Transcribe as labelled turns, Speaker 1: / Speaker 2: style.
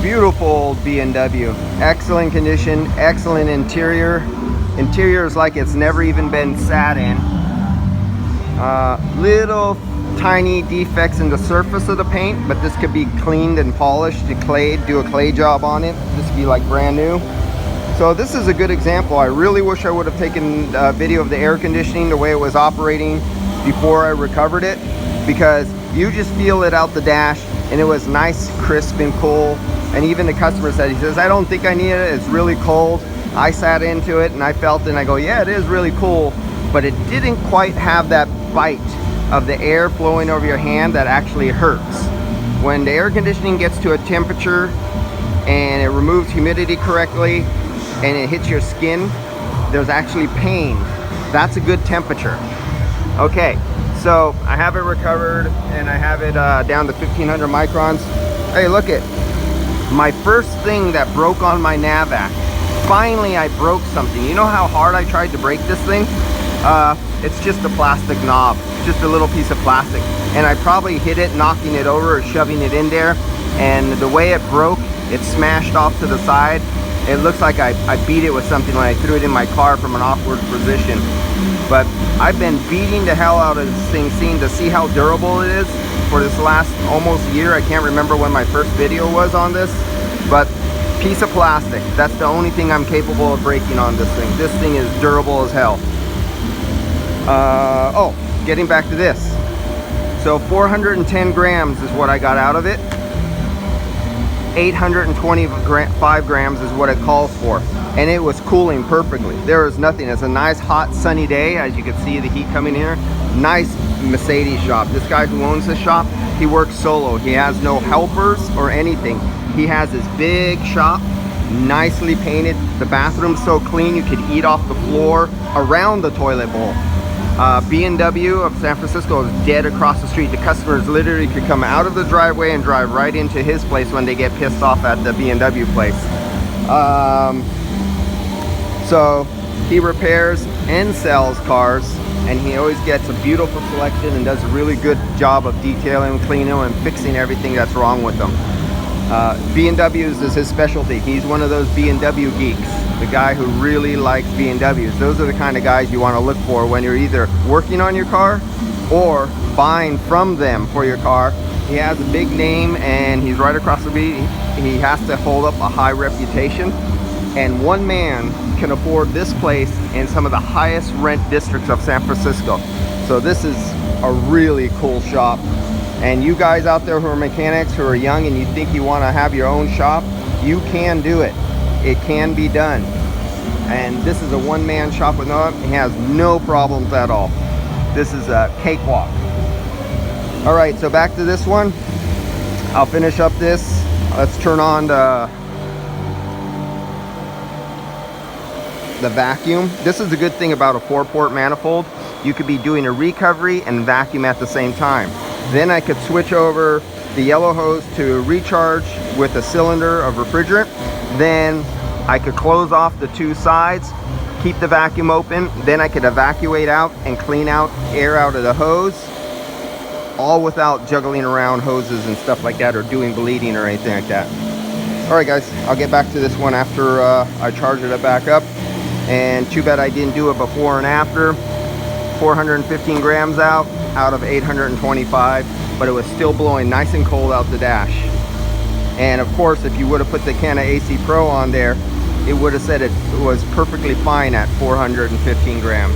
Speaker 1: Beautiful old BMW. Excellent condition, excellent interior. Interior is like it's never even been sat in. Little tiny defects in the surface of the paint, but this could be cleaned and polished, do a clay job on it. This would be like brand new. So this is a good example. I really wish I would have taken a video of the air conditioning, the way it was operating before I recovered it, because you just feel it out the dash, and it was nice, crisp, and cool. And even the customer said, he says, I don't think I need it, it's really cold. I sat into it and I felt it and I go, yeah, it is really cool, but it didn't quite have that bite of the air flowing over your hand that actually hurts. When the air conditioning gets to a temperature and it removes humidity correctly and it hits your skin, there's actually pain. That's a good temperature. Okay, so I have it recovered and I have it down to 1500 microns. Hey, look it. My first thing that broke on my Navac, finally I broke something. You know how hard I tried to break this thing? It's just a plastic knob, just a little piece of plastic. And I probably hit it, knocking it over or shoving it in there. And the way it broke, it smashed off to the side. It looks like I beat it with something when I threw it in my car from an awkward position. But I've been beating the hell out of this thing, seeing to see how durable it is for this last almost year. I can't remember when my first video was on this, but piece of plastic. That's the only thing I'm capable of breaking on this thing. This thing is durable as hell. Oh, getting back to this. So 410 grams is what I got out of it. 825 grams is what it calls for. And it was cooling perfectly. There was nothing. It's a nice hot sunny day, as you can see the heat coming here. Nice Mercedes shop. This guy who owns this shop, he works solo. He has no helpers or anything. He has his big shop, nicely painted. The bathroom's so clean you could eat off the floor around the toilet bowl. BMW of San Francisco is dead across the street. The customers literally could come out of the driveway and drive right into his place when they get pissed off at the BMW place. So he repairs and sells cars, and he always gets a beautiful selection and does a really good job of detailing, cleaning them, and fixing everything that's wrong with them. BMWs is his specialty. He's one of those BMW geeks, the guy who really likes BMWs. Those are the kind of guys you want to look for when you're either working on your car or buying from them for your car. He has a big name and he's right across the street. He has to hold up a high reputation, and one man can afford this place in some of the highest rent districts of San Francisco. So this is a really cool shop. And you guys out there who are mechanics, who are young, and you think you want to have your own shop, you can do it. It can be done. And this is a one-man shop with no, he has no problems at all. This is a cakewalk. All right, so back to this one. I'll finish up this. Let's turn on the vacuum. This is the good thing about a 4-port manifold. You could be doing a recovery and vacuum at the same time. Then I could switch over the yellow hose to recharge with a cylinder of refrigerant. Then I could close off the two sides, keep the vacuum open. Then I could evacuate out and clean out air out of the hose, all without juggling around hoses and stuff like that, or doing bleeding or anything like that. All right, guys, I'll get back to this one after I charge it back up. And too bad I didn't do it before and after. 415 grams out of 825, but it was still blowing nice and cold out the dash. And of course, if you would have put the can of AC Pro on there, it would have said it was perfectly fine at 415 grams.